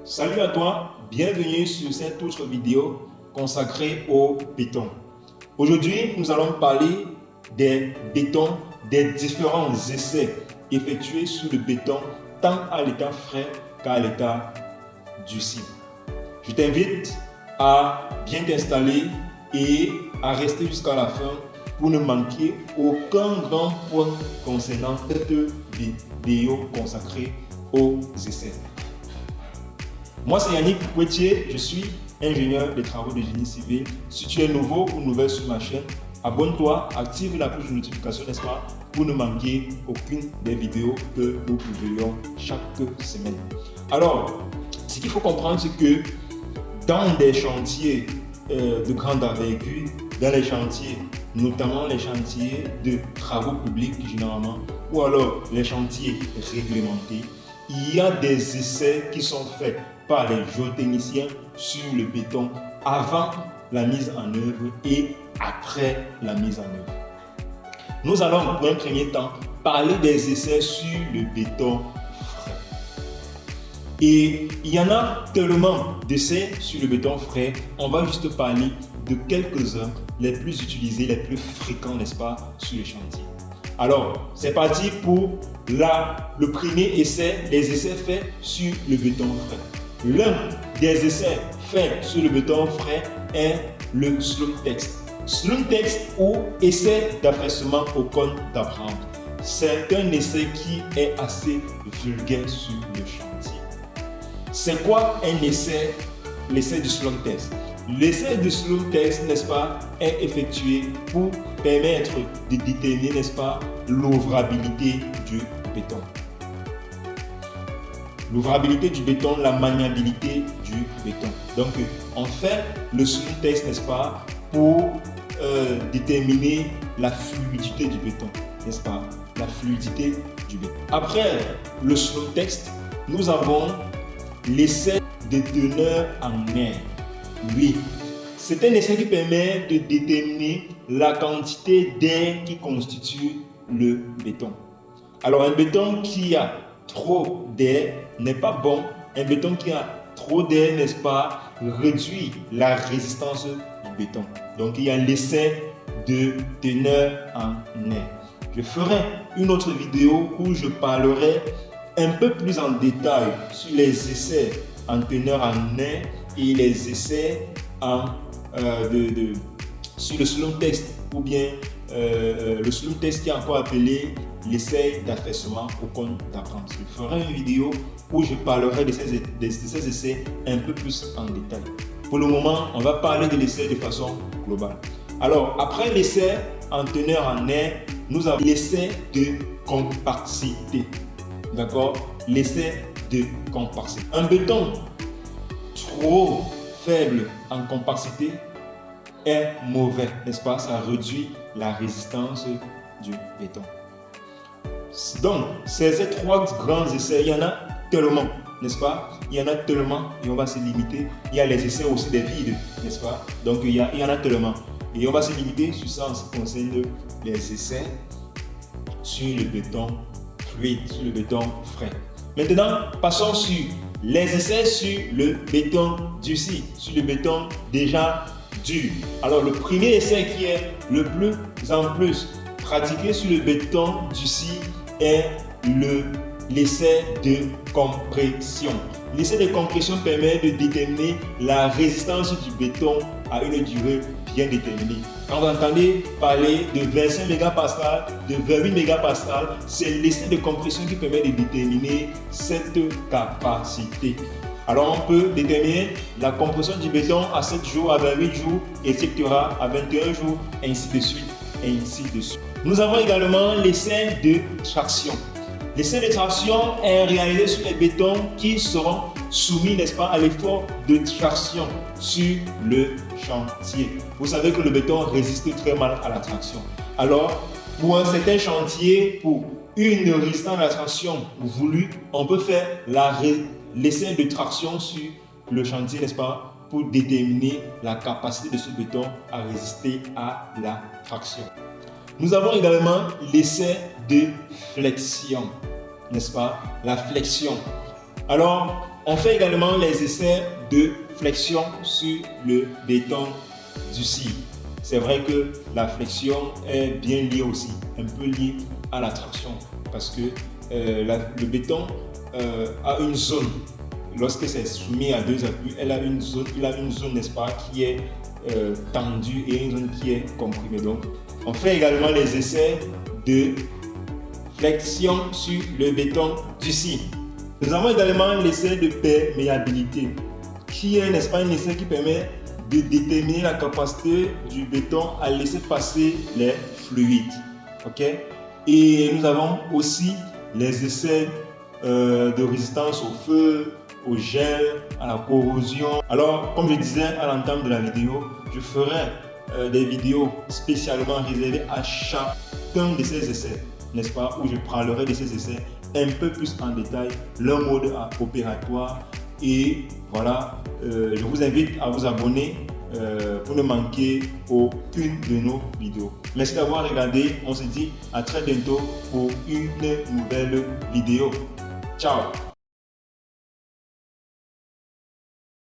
Salut à toi, bienvenue sur cette autre vidéo consacrée au béton. Aujourd'hui, nous allons parler des bétons, des différents essais effectués sur le béton, tant à l'état frais qu'à l'état durci. Je t'invite à bien t'installer et à rester jusqu'à la fin pour ne manquer aucun grand point concernant cette vidéo consacrée aux essais. Moi, c'est Yannick Poitier, je suis ingénieur des travaux de génie civil. Si tu es nouveau ou nouvelle sur ma chaîne, abonne-toi, active la cloche de notification, n'est-ce pas, pour ne manquer aucune des vidéos que nous publions chaque semaine. Alors, ce qu'il faut comprendre, c'est que dans des chantiers de grande envergure, dans les chantiers, notamment les chantiers de travaux publics généralement, ou alors les chantiers réglementés, il y a des essais qui sont faits par les géotechniciens sur le béton avant la mise en œuvre et après la mise en œuvre. Nous allons pour un premier temps parler des essais sur le béton frais. Et il y en a tellement d'essais sur le béton frais, on va juste parler de quelques-uns, les plus utilisés, les plus fréquents, n'est-ce pas, sur les chantiers. Alors, c'est parti pour le premier essai, les essais faits sur le béton frais. L'un des essais faits sur le béton frais est le slope test. Slope test ou essai d'affaissement au cône d'Abraham. C'est un essai qui est assez vulgaire sur le chantier. C'est quoi un essai? L'essai du slope test. L'essai du slope test, n'est-ce pas, est effectué pour permettre de déterminer, n'est-ce pas, l'ouvrabilité du béton. L'ouvrabilité du béton, la maniabilité du béton. Donc, on fait le slope test, n'est-ce pas, pour déterminer la fluidité du béton, n'est-ce pas, la fluidité du béton. Après le slope test, nous avons l'essai de teneur en air. Oui, c'est un essai qui permet de déterminer la quantité d'air qui constitue le béton. Alors, un béton qui a trop d'air n'est pas bon. Un béton qui a trop d'air, n'est-ce pas, réduit la résistance du béton. Donc, il y a l'essai de teneur en air. Je ferai une autre vidéo où je parlerai un peu plus en détail sur les essais en teneur en air et les essais sur le slope test ou bien le slope test qui est encore appelé l'essai d'affaissement au cône d'Abraham. Je ferai une vidéo où je parlerai de ces essais un peu plus en détail. Pour le moment, on va parler de l'essai de façon globale. Alors, après l'essai en teneur en air, nous avons l'essai de compacité. D'accord? L'essai de compacité. Un béton trop faible en compacité est mauvais, n'est-ce pas? Ça réduit la résistance du béton. Donc, ces trois grands essais, il y en a tellement, n'est-ce pas? Il y en a tellement et on va se limiter. Il y a les essais aussi des vides, n'est-ce pas? Donc, il y en a tellement. Et on va se limiter sur ça en ce qui concerne les essais sur le béton fluide, sur le béton frais. Maintenant, passons sur les essais sur le béton durci, sur le béton déjà dur. Alors, le premier essai qui est le plus en plus pratiqué sur le béton durci est l'essai de compression. L'essai de compression permet de déterminer la résistance du béton à une durée bien déterminée. Quand vous entendez parler de 25 mégapascales, de 28 mégapascales, c'est l'essai de compression qui permet de déterminer cette capacité. Alors on peut déterminer la compression du béton à 7 jours, à 28 jours, etc., à 21 jours, ainsi de suite, ainsi de suite. Nous avons également l'essai de traction. L'essai de traction est réalisé sur les bétons qui seront soumis, n'est-ce pas, à l'effort de traction sur le chantier. Vous savez que le béton résiste très mal à la traction. Alors, pour un certain chantier, pour une résistance à la traction voulue, on peut faire l'essai de traction sur le chantier, n'est-ce pas, pour déterminer la capacité de ce béton à résister à la traction. Nous avons également l'essai de flexion, n'est-ce pas? La flexion. Alors, On fait également les essais de flexion sur le béton durci. C'est vrai que la flexion est bien liée aussi, un peu liée à la traction, parce que le béton a une zone, lorsque c'est soumis à deux appuis, il a une zone, n'est-ce pas, qui est tendue et une zone qui est comprimée. Donc, on fait également les essais de flexion sur le béton durci. Nous avons également l'essai de perméabilité, qui est, n'est-ce pas, un essai qui permet de déterminer la capacité du béton à laisser passer les fluides. Ok? Et nous avons aussi les essais de résistance au feu, au gel, à la corrosion. Alors, comme je disais à l'entame de la vidéo, je ferai des vidéos spécialement réservées à chacun de ces essais, n'est-ce pas, où je parlerai de ces essais un peu plus en détail, leur mode opératoire. Et voilà, je vous invite à vous abonner pour ne manquer aucune de nos vidéos. Merci d'avoir regardé. On se dit à très bientôt pour une nouvelle vidéo. Ciao!